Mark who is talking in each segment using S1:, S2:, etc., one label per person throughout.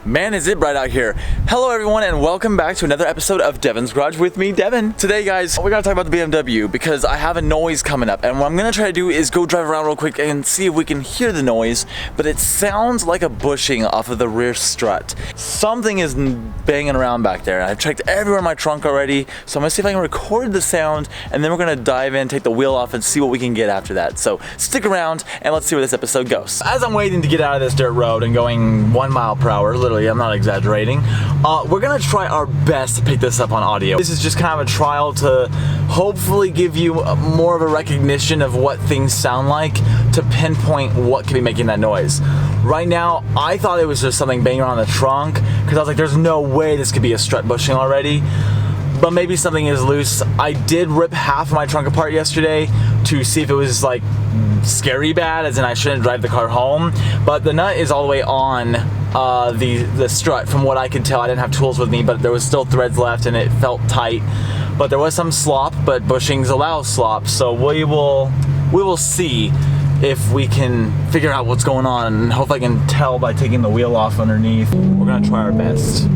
S1: Man, is it bright out here. Hello everyone and welcome back to another episode of Devin's Garage with me, Devin. Today guys, we're gonna talk about the BMW because I have a noise coming up, and what I'm gonna try to do is go drive around real quick and see if we can hear the noise, but it sounds like a bushing off of the rear strut. Something is banging around back there. I've checked everywhere in my trunk already, so I'm gonna see if I can record the sound, and then we're gonna dive in, take the wheel off, and see what we can get after that. So stick around and let's see where this episode goes. As I'm waiting to get out of this dirt road and going 1 mile per hour, literally, I'm not exaggerating, we're gonna try our best to pick this up on audio. This is just kind of a trial to hopefully give you more of a recognition of what things sound like, to pinpoint what could be making that noise. Right now, I thought it was just something banging around the trunk, because I was like, there's no way this could be a strut bushing already. But maybe something is loose. I did rip half of my trunk apart yesterday to see if it was like scary bad, as in I shouldn't drive the car home. But the nut is all the way on the strut. From what I could tell, I didn't have tools with me, but there was still threads left and it felt tight. But there was some slop, but bushings allow slop, so we will see if we can figure out what's going on, and hopefully I can tell by taking the wheel off underneath. We're gonna try our best.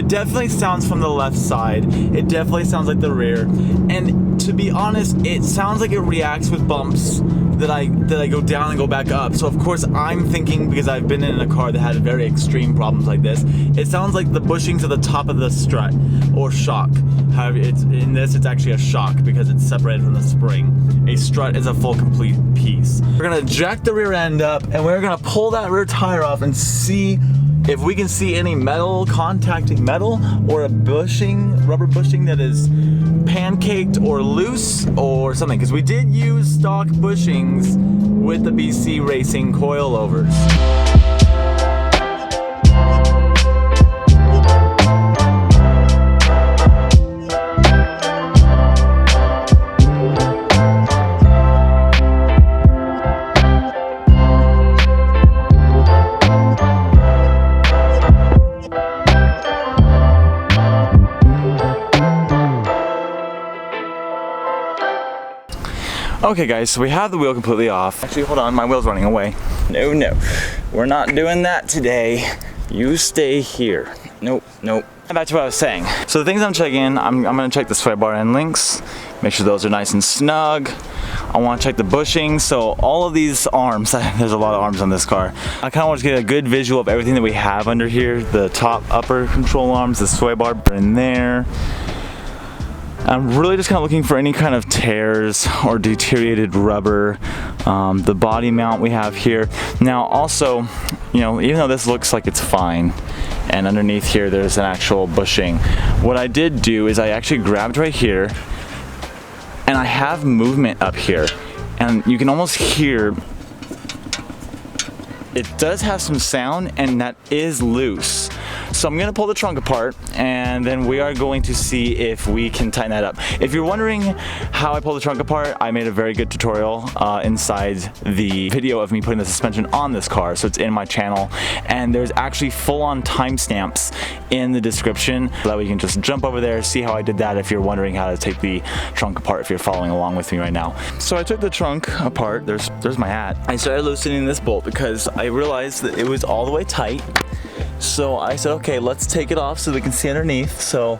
S1: Definitely sounds from the left side. It definitely sounds like the rear, and to be honest, it sounds like it reacts with bumps that I go down and go back up. So of course I'm thinking, because I've been in a car that had very extreme problems like this, it sounds like the bushings at the top of the strut or shock. However, it's actually a shock because it's separated from the spring. A strut is a full complete piece. We're gonna jack the rear end up and we're gonna pull that rear tire off and see if we can see any metal contacting metal, or a bushing, rubber bushing that is pancaked or loose or something, because we did use stock bushings with the BC Racing coilovers. Okay guys, so we have the wheel completely off. Actually, hold on, my wheel's running away. No, we're not doing that today. You stay here. Nope. Back to what I was saying. So the things I'm checking, I'm gonna check the sway bar end links, make sure those are nice and snug. I wanna check the bushings, so all of these arms, there's a lot of arms on this car. I kinda want to get a good visual of everything that we have under here. The top, upper control arms, the sway bar in there. I'm really just kind of looking for any kind of tears or deteriorated rubber. The body mount we have here. Now also, you know, even though this looks like it's fine, and underneath here there's an actual bushing, what I did do is I actually grabbed right here, and I have movement up here, and you can almost hear it does have some sound, and that is loose. So I'm gonna pull the trunk apart, and then we are going to see if we can tighten that up. If you're wondering how I pull the trunk apart, I made a very good tutorial inside the video of me putting the suspension on this car, so it's in my channel, and there's actually full-on timestamps in the description, so that way you can just jump over there, see how I did that if you're wondering how to take the trunk apart, if you're following along with me right now. So I took the trunk apart, there's my hat. I started loosening this bolt because I realized that it was all the way tight. So I said, okay, let's take it off so we can see underneath. So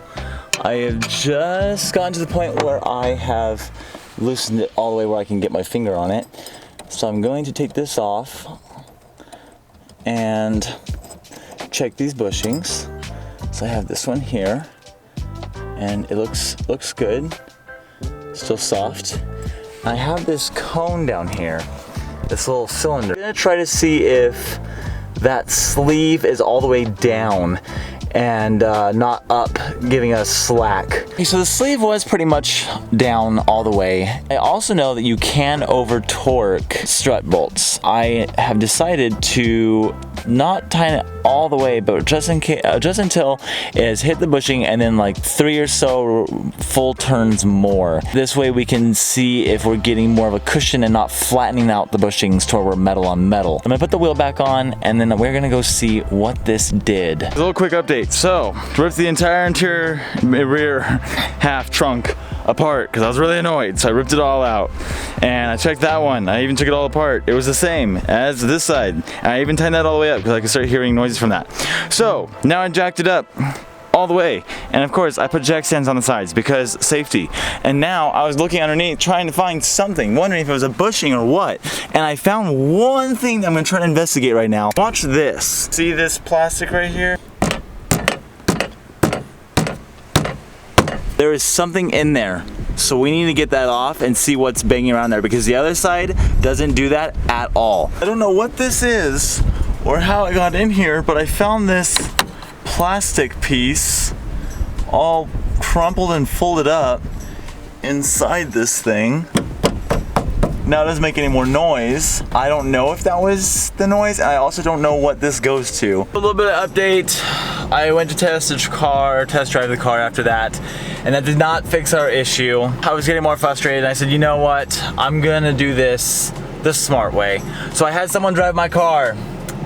S1: I have just gotten to the point where I have loosened it all the way where I can get my finger on it. So I'm going to take this off and check these bushings. So I have this one here, and it looks good, still soft. I have this cone down here, this little cylinder. I'm gonna try to see if that sleeve is all the way down and not up, giving us slack. Okay, so the sleeve was pretty much down all the way. I also know that you can over torque strut bolts. I have decided to not tighten it all the way, but just until it has hit the bushing and then like 3 or so full turns more. This way we can see if we're getting more of a cushion and not flattening out the bushings to where we're metal on metal. I'm gonna put the wheel back on and then we're gonna go see what this did. A little quick update. So, ripped the entire interior rear half trunk apart because I was really annoyed, so I ripped it all out and I checked that one. I even took it all apart. It was the same as this side. And I even tightened that all the way up because I could start hearing noises from that. So now I jacked it up all the way, and of course I put jack stands on the sides because safety. And now I was looking underneath trying to find something, wondering if it was a bushing or what, and I found one thing that I'm gonna try to investigate right now. Watch this. See this plastic right here? There is something in there, so we need to get that off and see what's banging around there because the other side doesn't do that at all. I don't know what this is or how it got in here, but I found this plastic piece all crumpled and folded up inside this thing. Now it doesn't make any more noise. I don't know if that was the noise, and I also don't know what this goes to. A little bit of update. I went to test drive the car after that, and that did not fix our issue. I was getting more frustrated, and I said, you know what? I'm gonna do this the smart way. So I had someone drive my car,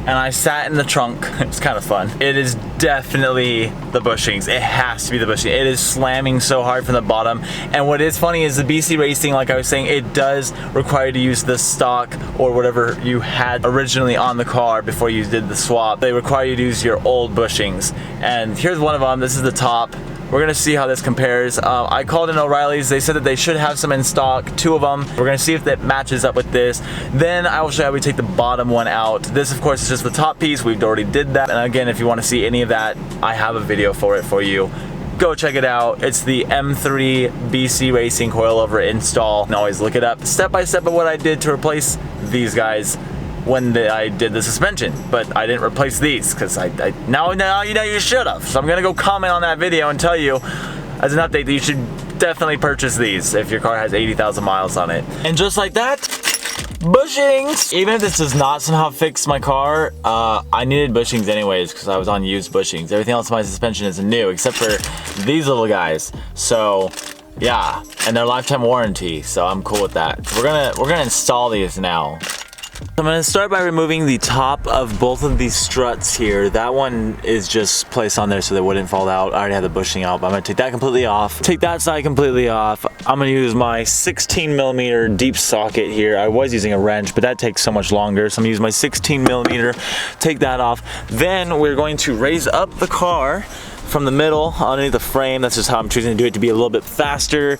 S1: and I sat in the trunk. It's kind of fun. It is definitely the bushings. It has to be the bushing. It is slamming so hard from the bottom. And what is funny is the BC Racing, like I was saying, it does require you to use the stock or whatever you had originally on the car before you did the swap. They require you to use your old bushings. And here's one of them. This is the top. We're gonna see how this compares. I called in O'Reilly's. They said that they should have some in stock, 2 of them. We're gonna see if that matches up with this. Then I will show you how we take the bottom one out. This, of course, is just the top piece. We've already did that. And again, if you wanna see any of that, I have a video for it for you. Go check it out. It's the M3 BC Racing coilover install. You can always look it up step by step of what I did to replace these guys when I did the suspension, but I didn't replace these because now you know you should have. So I'm gonna go comment on that video and tell you as an update that you should definitely purchase these if your car has 80,000 miles on it. And just like that, bushings! Even if this does not somehow fix my car, I needed bushings anyways because I was on used bushings. Everything else in my suspension is new except for these little guys. So yeah, and their lifetime warranty, so I'm cool with that. So we're gonna install these now. I'm going to start by removing the top of both of these struts here. That one is just placed on there so they wouldn't fall out. I already have the bushing out, but I'm going to take that completely off. Take that side completely off. I'm going to use my 16mm deep socket here. I was using a wrench, but that takes so much longer. So I'm going to use my 16mm, take that off. Then we're going to raise up the car from the middle underneath the frame. That's just how I'm choosing to do it to be a little bit faster.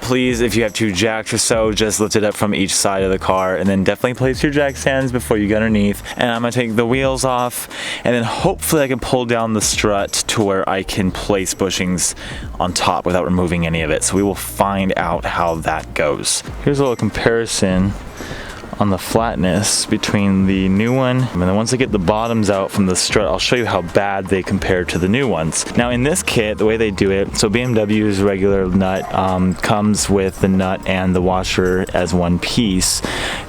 S1: Please, if you have 2 jacks or so, just lift it up from each side of the car and then definitely place your jack stands before you get underneath. And I'm gonna take the wheels off and then hopefully I can pull down the strut to where I can place bushings on top without removing any of it. So we will find out how that goes. Here's a little comparison on the flatness between the new one, and then once I get the bottoms out from the strut, I'll show you how bad they compare to the new ones. Now in this kit, the way they do it, so BMW's regular nut comes with the nut and the washer as one piece.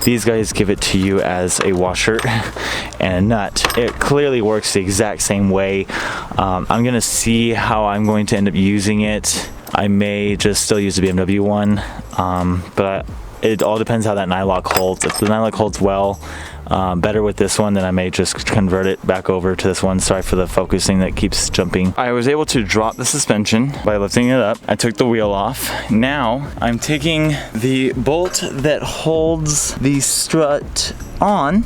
S1: These guys give it to you as a washer and a nut. It clearly works the exact same way. I'm gonna see how I'm going to end up using it. I may just still use the BMW one, but it all depends how that nylock holds. If the nylock holds well, better with this one, then I may just convert it back over to this one. Sorry for the focusing that keeps jumping. I was able to drop the suspension by lifting it up. I took the wheel off. Now I'm taking the bolt that holds the strut on.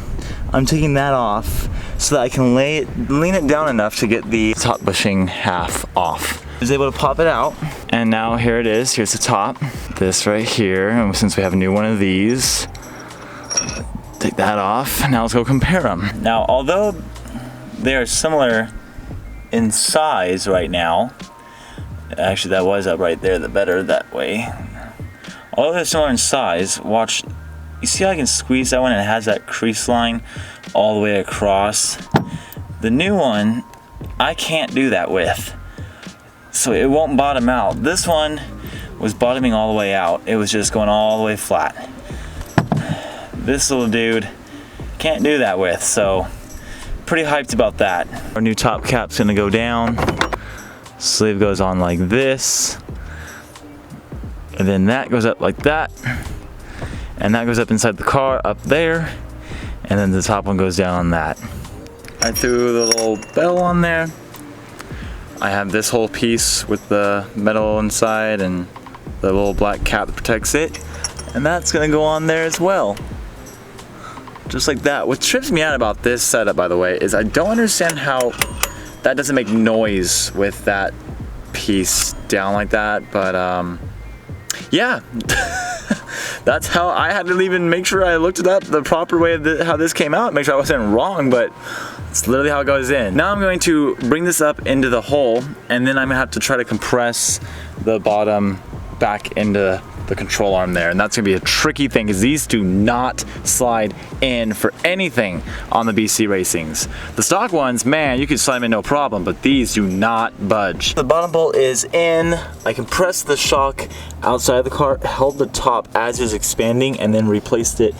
S1: I'm taking that off so that I can lean it down enough to get the top bushing half off. I was able to pop it out, and now here it is. Here's the top. This right here, and since we have a new one of these, take that off. Now let's go compare them. Now, although they are similar in size right now, actually that was up right there, the better that way. Although they're similar in size, watch, you see how I can squeeze that one and it has that crease line all the way across? The new one, I can't do that with. so it won't bottom out. This one was bottoming all the way out. It was just going all the way flat. This little dude can't do that with, so pretty hyped about that. Our new top cap's gonna go down. Sleeve goes on like this. And then that goes up like that. And that goes up inside the car up there. And then the top one goes down on that. I threw the little bell on there. I have this whole piece with the metal inside and the little black cap that protects it. And that's gonna go on there as well. Just like that. What trips me out about this setup, by the way, is I don't understand how that doesn't make noise with that piece down like that, but yeah. That's how I had to even make sure I looked it up the proper way of how this came out, make sure I wasn't wrong, but it's literally how it goes in. Now I'm going to bring this up into the hole, and then I'm gonna have to try to compress the bottom back into the control arm there, and that's gonna be a tricky thing because these do not slide in for anything on the BC Racings. The stock ones, man, you can slide them in no problem, but these do not budge. The bottom bolt is in. I compressed the shock outside of the car, held the top as it was expanding, and then replaced it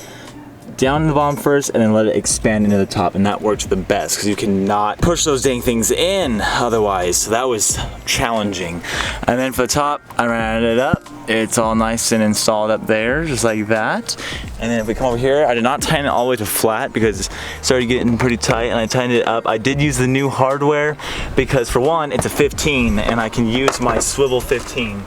S1: down in the bottom first and then let it expand into the top, and that works the best because you cannot push those dang things in otherwise. So that was challenging. And then for the top, I ran it up. It's all nice and installed up there, just like that. And then if we come over here, I did not tighten it all the way to flat because it started getting pretty tight, and I tightened it up. I did use the new hardware because, for one, it's a 15 and I can use my swivel 15,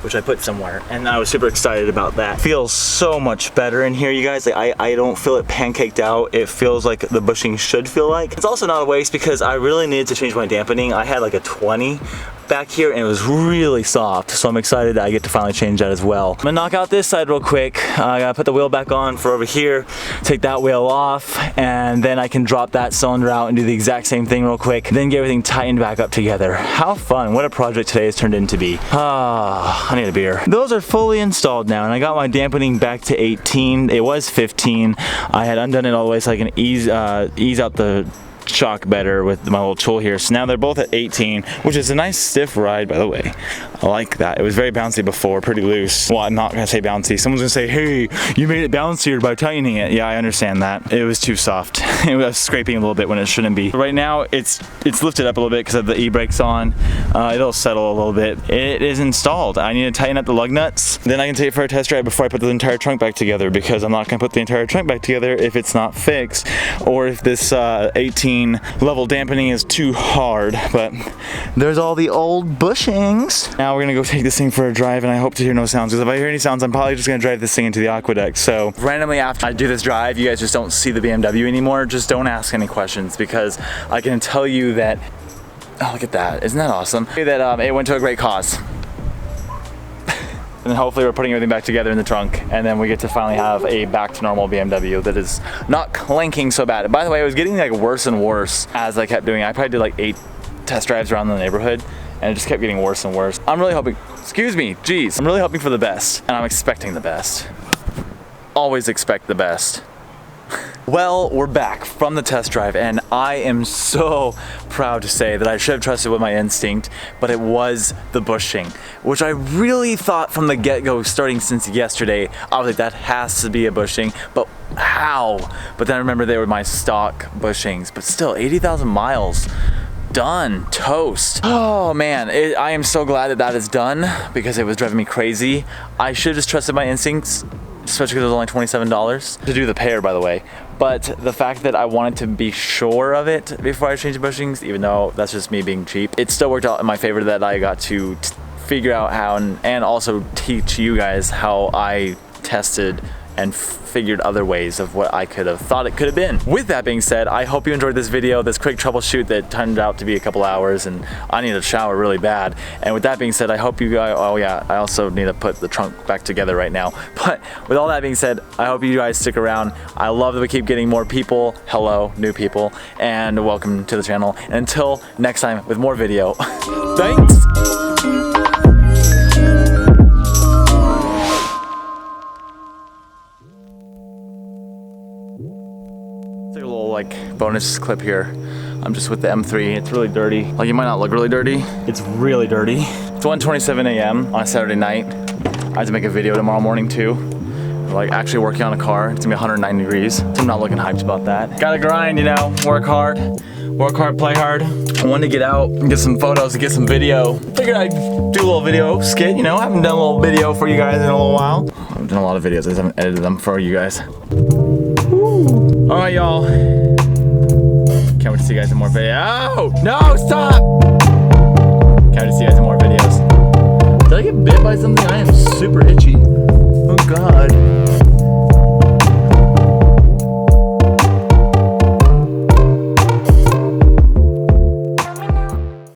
S1: which I put somewhere, and I was super excited about that. Feels so much better in here, you guys. Like, I don't feel it pancaked out. It feels like the bushing should feel like. It's also not a waste because I really needed to change my dampening. I had like a 20 back here and it was really soft, so I'm excited that I get to finally change that as well. I'm gonna knock out this side real quick. I gotta put the wheel back on for over here, take that wheel off, and then I can drop that cylinder out and do the exact same thing real quick, then get everything tightened back up together. How fun, what a project today has turned into be. I need a beer. Those are fully installed now, and I got my dampening back to 18. It was 15. I had undone it all the way so I can ease out the shock better with my little tool here. So now they're both at 18, which is a nice stiff ride, by the way. I like that. It was very bouncy before, pretty loose. Well, I'm not gonna say bouncy. Someone's gonna say, hey, you made it bouncier by tightening it. Yeah, I understand that. It was too soft. It was scraping a little bit when it shouldn't be. Right now, it's lifted up a little bit because of the e-brakes on. It'll settle a little bit. It is installed. I need to tighten up the lug nuts. Then I can take it for a test drive before I put the entire trunk back together, because I'm not gonna put the entire trunk back together if it's not fixed, or if this 18 level dampening is too hard. But there's all the old bushings. Now we're gonna go take this thing for a drive, and I hope to hear no sounds, because if I hear any sounds, I'm probably just gonna drive this thing into the aqueduct. So randomly after I do this drive, you guys just don't see the BMW anymore. Just don't ask any questions, because I can tell you that, oh, look at that, isn't that awesome? That it went to a great cause. And then hopefully we're putting everything back together in the trunk, and then we get to finally have a back to normal BMW that is not clanking so bad. And by the way, it was getting like worse and worse as I kept doing it. I probably did like 8 test drives around the neighborhood, and it just kept getting worse and worse. I'm really hoping, excuse me, geez, I'm really hoping for the best, and I'm expecting the best. Always expect the best. Well, we're back from the test drive, and I am so proud to say that I should have trusted with my instinct, but it was the bushing, which I really thought from the get-go, starting since yesterday, I was like, that has to be a bushing, but how? But then I remember they were my stock bushings, but still, 80,000 miles. Done. Toast. Oh man, I am so glad that that is done, because it was driving me crazy. I should have just trusted my instincts, especially because it was only $27 to do the pair, by the way. But the fact that I wanted to be sure of it before I changed the bushings, even though that's just me being cheap, it still worked out in my favor that I got to figure out how and also teach you guys how I tested and figured other ways of what I could have thought it could have been. With that being said, I hope you enjoyed this video, this quick troubleshoot that turned out to be a couple hours, and I need a shower really bad. And with that being said, I hope you guys, oh yeah, I also need to put the trunk back together right now. But with all that being said, I hope you guys stick around. I love that we keep getting more people. Hello, new people, and welcome to the channel. And until next time with more video, thanks! Take a little like bonus clip here. I'm just with the M3. It's really dirty. Like, it might not look really dirty. It's really dirty. It's 1:27 a.m. on a Saturday night. I have to make a video tomorrow morning too. Like actually working on a car. It's gonna be 109 degrees. So I'm not looking hyped about that. Gotta grind, you know, work hard, play hard. I wanted to get out and get some photos and get some video. Figured I'd do a little video skit, you know. I haven't done a little video for you guys in a little while. I've done a lot of videos, I just haven't edited them for you guys. All right, y'all. Can't wait to see you guys in more videos. Oh, no, stop! Can't wait to see you guys in more videos. Did I get bit by something? I am super itchy. Oh God.